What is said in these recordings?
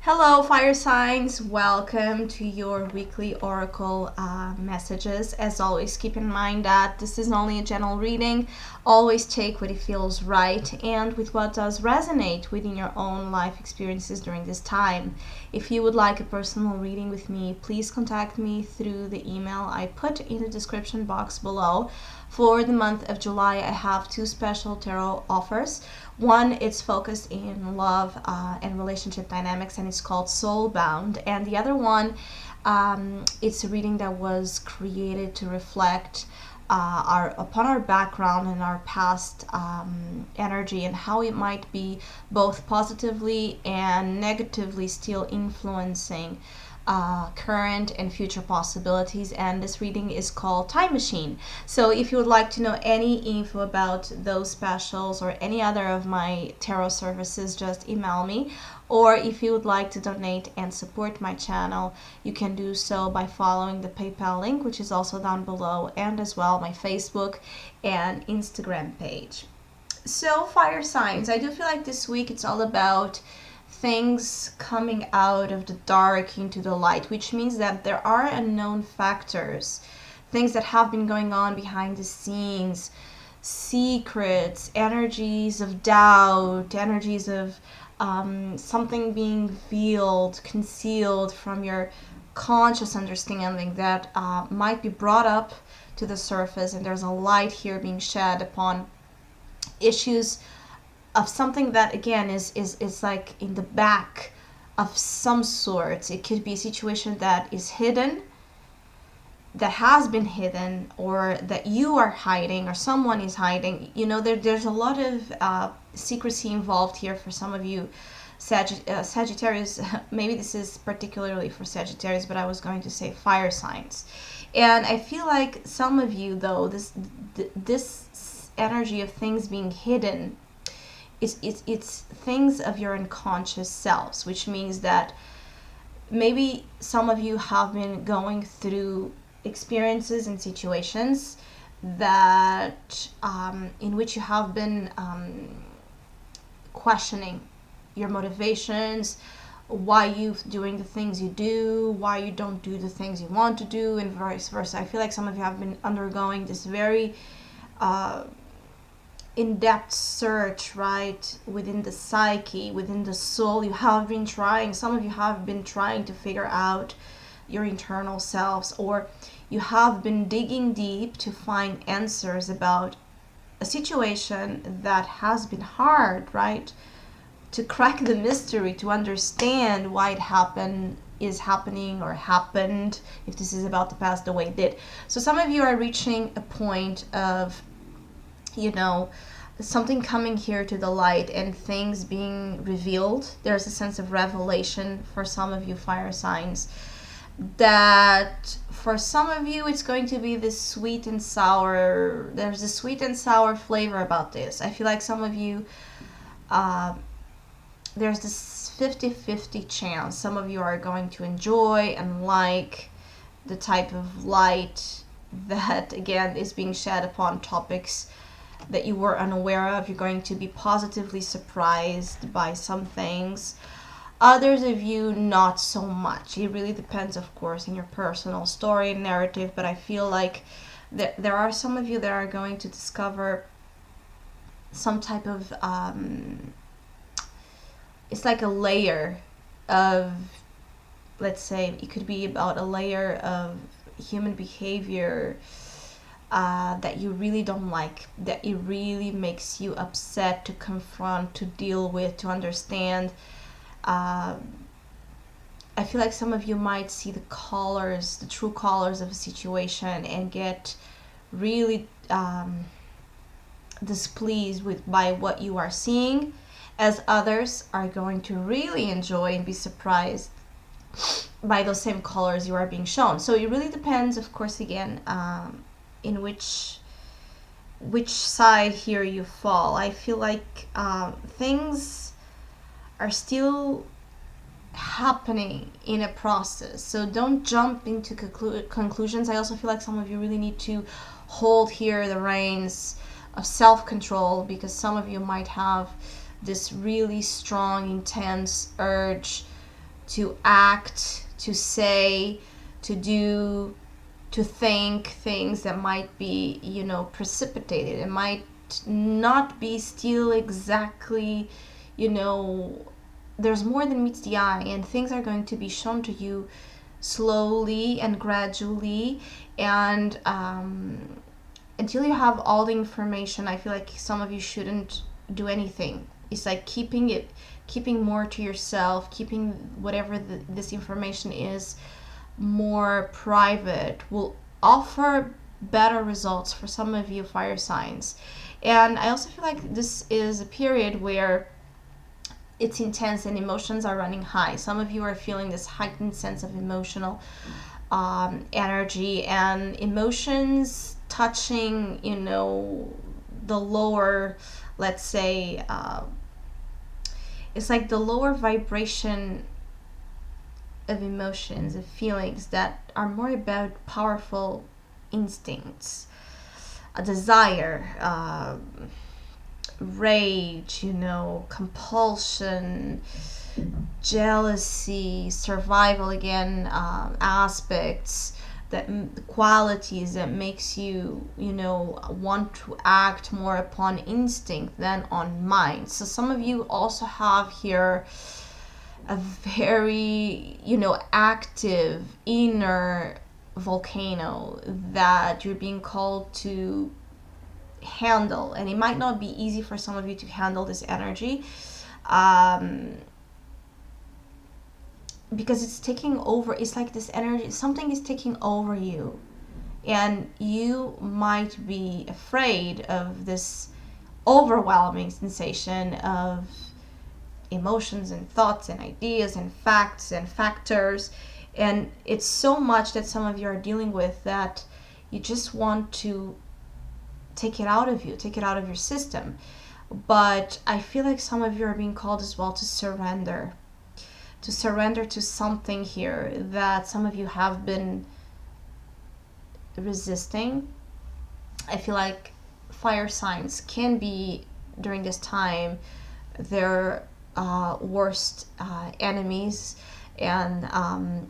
Hello, fire signs. Welcome to your weekly oracle messages. As always, keep in mind that this is only a general reading. Always take what it feels right and with what does resonate within your own life experiences during this time. If you would like a personal reading with me, please contact me through the email I put in the description box below. For the month of July, I have two special tarot offers. One, it's focused in love and relationship dynamics, and it's called Soulbound. And the other one, it's a reading that was created to reflect upon our background and our past energy, and how it might be both positively and negatively still influencing current and future possibilities. And this reading is called Time Machine. So if you would like to know any info about those specials or any other of my tarot services, just email me. Or if you would like to donate and support my channel, you can do so by following the PayPal link, which is also down below, and as well my Facebook and Instagram page. So fire signs, I do feel like this week it's all about things coming out of the dark into the light, which means that there are unknown factors, things that have been going on behind the scenes, secrets, energies of doubt, energies of something being veiled, concealed from your conscious understanding that might be brought up to the surface, and there's a light here being shed upon issues of something that again is like in the back of some sort. It could be a situation that is hidden, that has been hidden, or that you are hiding or someone is hiding. You know, there's a lot of secrecy involved here for some of you Sagittarius. Maybe this is particularly for Sagittarius, but I was going to say fire signs. And I feel like some of you, though, this energy of things being hidden, it's things of your unconscious selves, which means that maybe some of you have been going through experiences and situations that in which you have been questioning your motivations, why you doing the things you do, why you don't do the things you want to do, and vice versa. I feel like some of you have been undergoing this very in-depth search, right, within the psyche, within the soul. You have been trying, some of you have been trying to figure out your internal selves, or you have been digging deep to find answers about a situation that has been hard, right, to crack the mystery, to understand why it happened, is happening, or happened, if this is about the past, the way it did. So some of you are reaching a point of, you know, something coming here to the light and things being revealed. There's a sense of revelation for some of you fire signs, that for some of you it's going to be this sweet and sour. There's a sweet and sour flavor about this. I feel like some of you there's this 50-50 chance. Some of you are going to enjoy and like the type of light that again is being shed upon topics that you were unaware of. You're going to be positively surprised by some things. Others of you, not so much. It really depends, of course, in your personal story and narrative, but I feel like there are some of you that are going to discover some type of it's like a layer of, let's say, it could be about a layer of human behavior that you really don't like, that it really makes you upset to confront, to deal with, to understand. I feel like some of you might see the colors, the true colors of a situation, and get really displeased by what you are seeing, as others are going to really enjoy and be surprised by those same colors you are being shown. So it really depends, of course, again, in which side here you fall. I feel like things are still happening in a process, so don't jump into conclusions. I also feel like some of you really need to hold here the reins of self-control, because some of you might have this really strong, intense urge to act, to say, to do, to think things that might be, precipitated. It might not be still exactly, there's more than meets the eye, and things are going to be shown to you slowly and gradually, and until you have all the information. I feel like some of you shouldn't do anything. It's like keeping more to yourself, keeping whatever this information is more private will offer better results for some of you fire signs. And I also feel like this is a period where it's intense and emotions are running high. Some of you are feeling this heightened sense of emotional energy, and emotions touching, the lower, let's say, it's like the lower vibration of emotions, of feelings that are more about powerful instincts, a desire, rage, compulsion, jealousy, survival again, aspects, that qualities that makes you, want to act more upon instinct than on mind. So some of you also have here a very, active inner volcano that you're being called to handle, and it might not be easy for some of you to handle this energy, because it's taking over. It's like this energy, something is taking over you, and you might be afraid of this overwhelming sensation of emotions and thoughts and ideas and facts and factors. And it's so much that some of you are dealing with that you just want to take it out of you, take it out of your system. But I feel like some of you are being called as well to surrender to something here that some of you have been resisting. I feel like fire signs can be, during this time, their worst enemies, and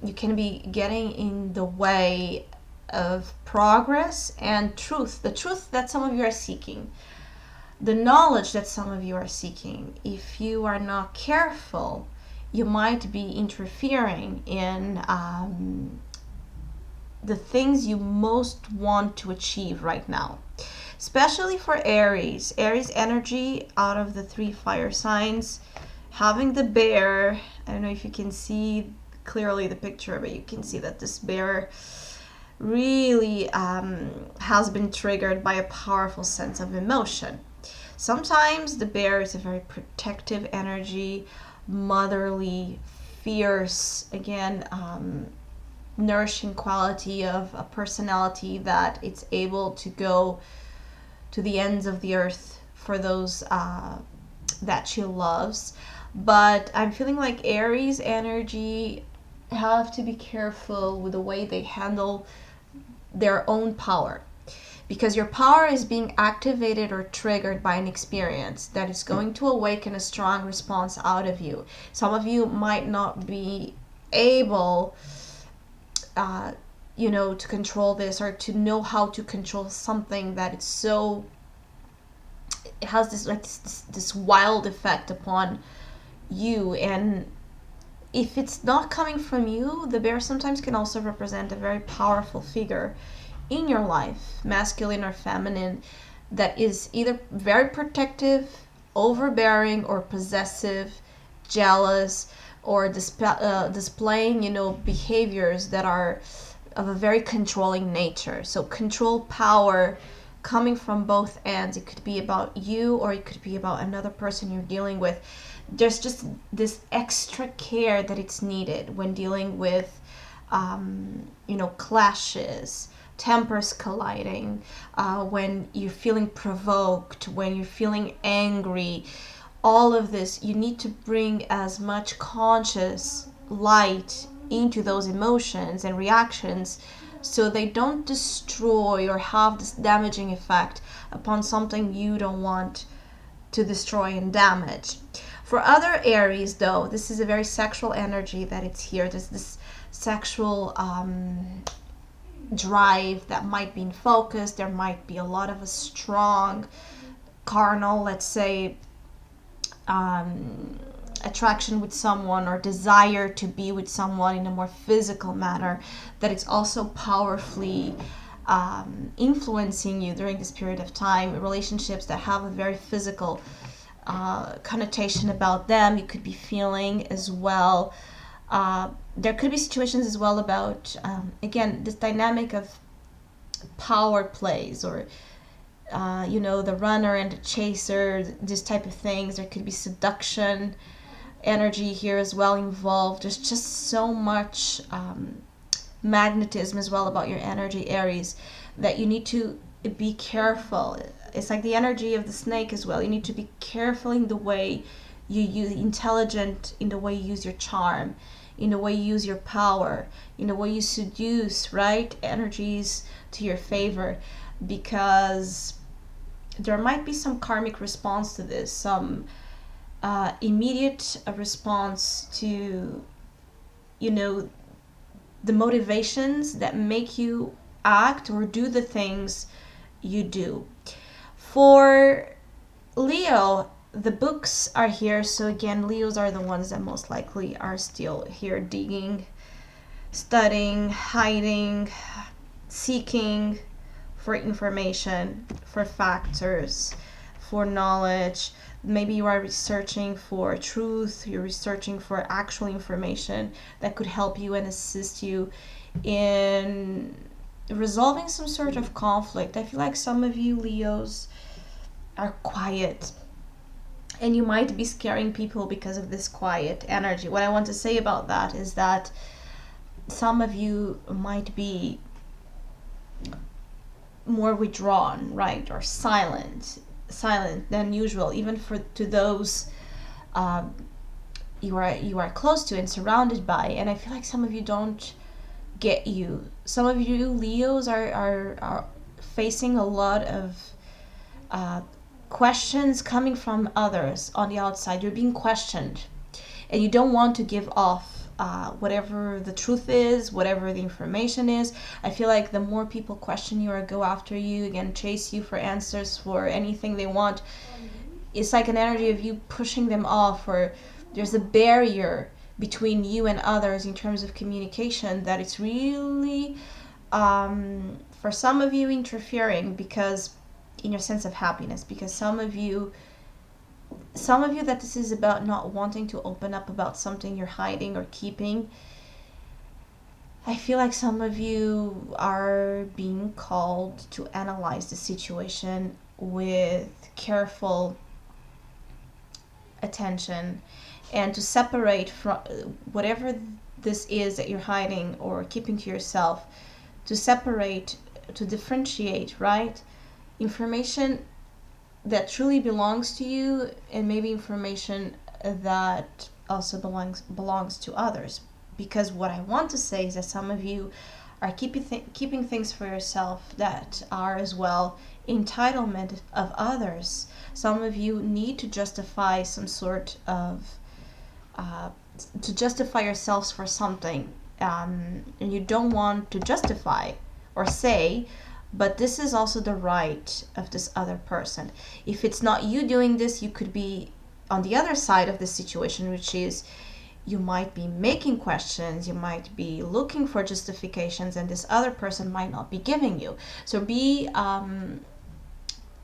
you can be getting in the way of progress and truth, the truth that some of you are seeking, the knowledge that some of you are seeking. If you are not careful, you might be interfering in the things you most want to achieve right now. Especially for Aries energy, out of the 3 fire signs, having the bear. I don't know if you can see clearly the picture, but you can see that this bear really has been triggered by a powerful sense of emotion. Sometimes the bear is a very protective energy, motherly, fierce, again, nourishing quality of a personality that it's able to go to the ends of the earth for those that she loves. But I'm feeling like Aries energy have to be careful with the way they handle their own power, because your power is being activated or triggered by an experience that is going to awaken a strong response out of you. Some of you might not be able to control this, or to know how to control something that it's so, it has this wild effect upon you. And if it's not coming from you, the bear sometimes can also represent a very powerful figure in your life, masculine or feminine, that is either very protective, overbearing, or possessive, jealous, or displaying, behaviors that are of a very controlling nature. So control, power coming from both ends. It could be about you, or it could be about another person you're dealing with. There's just this extra care that it's needed when dealing with, clashes, tempers colliding, when you're feeling provoked, when you're feeling angry. All of this, you need to bring as much conscious light into those emotions and reactions, so they don't destroy or have this damaging effect upon something you don't want to destroy and damage. For other Aries, though, this is a very sexual energy that it's here. There's this sexual drive that might be in focus. There might be a lot of a strong carnal, let's say, attraction with someone, or desire to be with someone in a more physical manner, that it's also powerfully influencing you during this period of time. Relationships that have a very physical connotation about them, you could be feeling as well. There could be situations as well about, again, this dynamic of power plays, or the runner and the chaser, this type of things. There could be seduction energy here as well involved. There's just so much magnetism as well about your energy, Aries, that you need to be careful. It's like the energy of the snake as well. You need to be careful in the way you use, intelligent in the way you use your charm, in the way you use your power, in the way you seduce, right, energies to your favor, because there might be some karmic response to this, some immediate response to, the motivations that make you act or do the things you do. For Leo, the books are here. So again, Leos are the ones that most likely are still here digging, studying, hiding, seeking for information, for factors, for knowledge. Maybe you are researching for truth, you're researching for actual information that could help you and assist you in resolving some sort of conflict. I feel like some of you Leos are quiet, and you might be scaring people because of this quiet energy. What I want to say about that is that some of you might be more withdrawn, right, or silent than usual, even to those you are close to and surrounded by. And I feel like some of you don't get you. Some of you Leos are facing a lot of questions coming from others on the outside. You're being questioned, and you don't want to give off whatever the truth is, whatever the information is. I feel like the more people question you or go after you, again, chase you for answers for anything they want, it's like an energy of you pushing them off, or there's a barrier between you and others in terms of communication that it's really, for some of you, interfering because in your sense of happiness, because some of you that this is about not wanting to open up about something you're hiding or keeping. I feel like some of you are being called to analyze the situation with careful attention, and to separate from whatever this is that you're hiding or keeping to yourself, to separate, to differentiate, right? Information that truly belongs to you, and maybe information that also belongs to others. Because what I want to say is that some of you are keeping things for yourself that are as well entitlement of others. Some of you need to justify some sort of to justify yourselves for something, and you don't want to justify or say, but this is also the right of this other person. If it's not you doing this, you could be on the other side of the situation, which is you might be making questions, you might be looking for justifications, and this other person might not be giving you. So be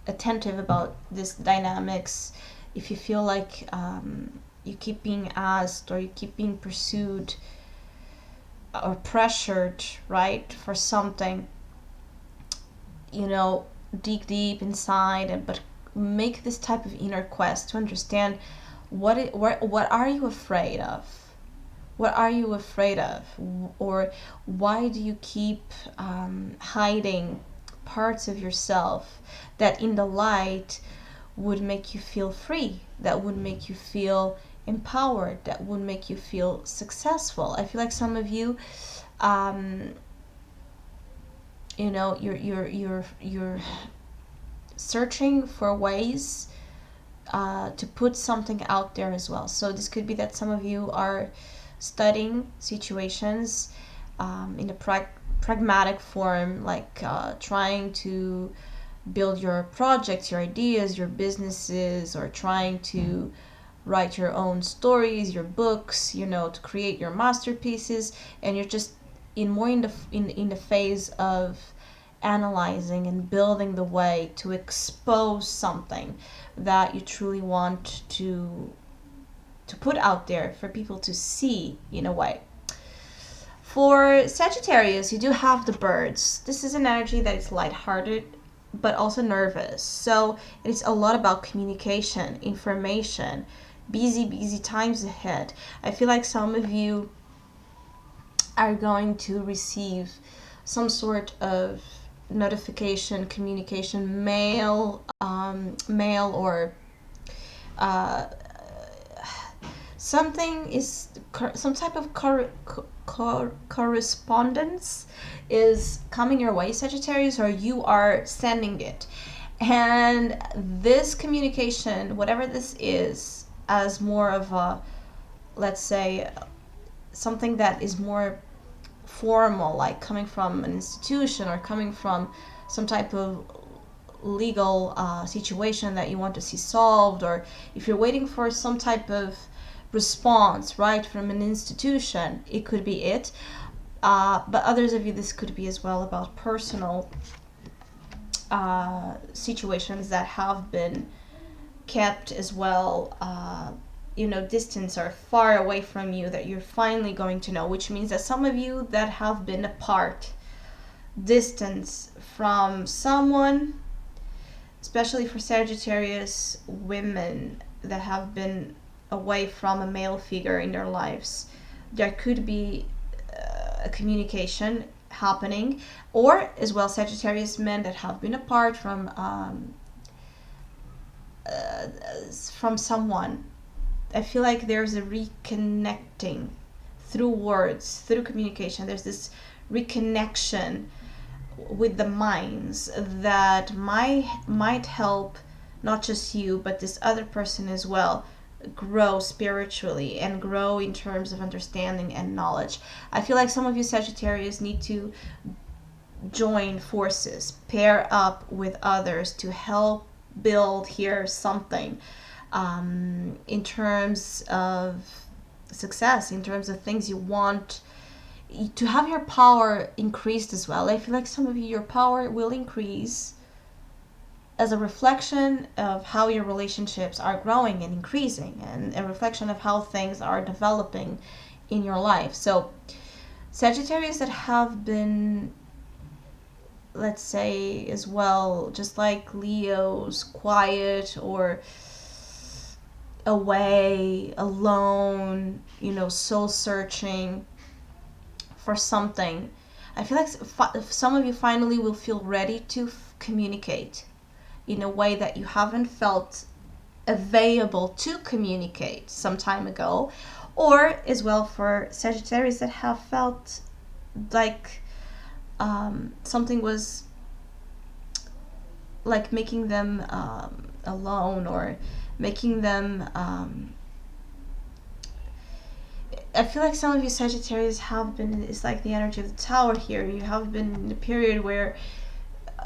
attentive about this dynamics. If you feel like you keep being asked, or you keep being pursued or pressured, right, for something, dig deep inside, but make this type of inner quest to understand what are you afraid of? What are you afraid of? Or why do you keep hiding parts of yourself that in the light would make you feel free, that would make you feel empowered, that would make you feel successful? I feel like some of you you're searching for ways to put something out there as well. So this could be that some of you are studying situations in a pragmatic form, like trying to build your projects, your ideas, your businesses, or trying to write your own stories, your books, to create your masterpieces, and you're just in the phase of analyzing and building the way to expose something that you truly want to put out there for people to see in a way. For Sagittarius, you do have the birds. This is an energy that is lighthearted but also nervous. So it's a lot about communication, information, busy times ahead. I feel like some of you are going to receive some sort of notification, communication, mail, or something is some type of correspondence is coming your way, Sagittarius, or you are sending it. And this communication, whatever this is, as more of a, let's say, something that is more formal, like coming from an institution or coming from some type of legal situation that you want to see solved, or if you're waiting for some type of response, right, from an institution, it could be it. But others of you, this could be as well about personal situations that have been kept as well, distance or far away from you, that you're finally going to know, which means that some of you that have been apart, distance from someone, especially for Sagittarius women that have been away from a male figure in their lives, there could be a communication happening, or as well Sagittarius men that have been apart from someone. I feel like there's a reconnecting through words, through communication. There's this reconnection with the minds that might help not just you but this other person as well grow spiritually and grow in terms of understanding and knowledge. I feel like some of you Sagittarius need to join forces, pair up with others to help build here something in terms of success, in terms of things you want to have your power increased as well. I feel like some of you, your power will increase as a reflection of how your relationships are growing and increasing, and a reflection of how things are developing in your life. So Sagittarius that have been, let's say as well, just like Leos, quiet or away, alone, soul searching for something, I feel like some of you finally will feel ready to communicate in a way that you haven't felt available to communicate some time ago. Or as well for Sagittarius that have felt like something was like making them alone, or making them I feel like some of you Sagittarius have been, it's like the energy of the Tower here, you have been in a period where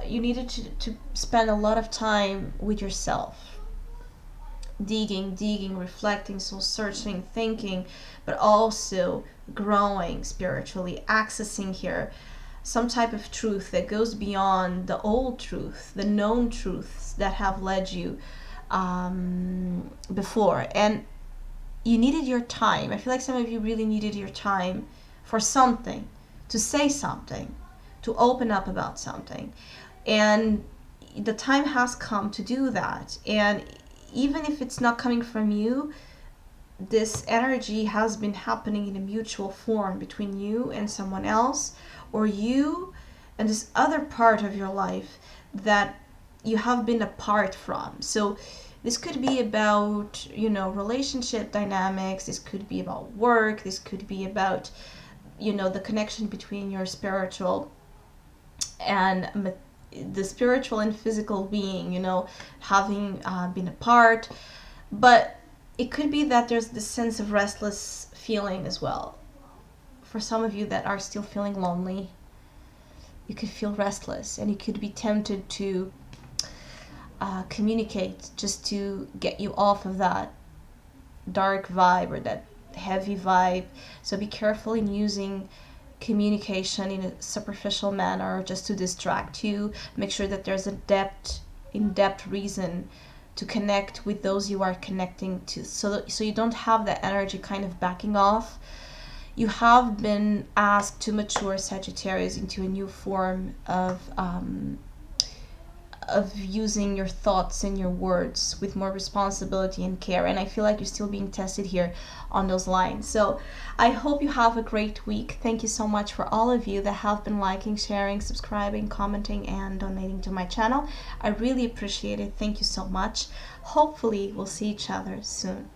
you needed to spend a lot of time with yourself, digging, reflecting, soul searching, thinking, but also growing spiritually, accessing here some type of truth that goes beyond the old truth, the known truths that have led you before. And you needed your time. I feel like some of you really needed your time for something, to say something, to open up about something. And the time has come to do that. And even if it's not coming from you, this energy has been happening in a mutual form between you and someone else, or you and this other part of your life that you have been apart from. So this could be about, relationship dynamics. This could be about work. This could be about, the connection between your spiritual and the spiritual and physical being, you know, having been apart. But it could be that there's this sense of restless feeling as well. For some of you that are still feeling lonely, you could feel restless, and you could be tempted to communicate just to get you off of that dark vibe or that heavy vibe. So be careful in using communication in a superficial manner just to distract you. Make sure that there's a in-depth reason to connect with those you are connecting to, so you don't have that energy kind of backing off. You have been asked to mature, Sagittarius, into a new form of using your thoughts and your words with more responsibility and care, and I feel like you're still being tested here on those lines. So I hope you have a great week. Thank you so much for all of you that have been liking, sharing, subscribing, commenting, and donating to my channel. I really appreciate it. Thank you so much. Hopefully we'll see each other soon.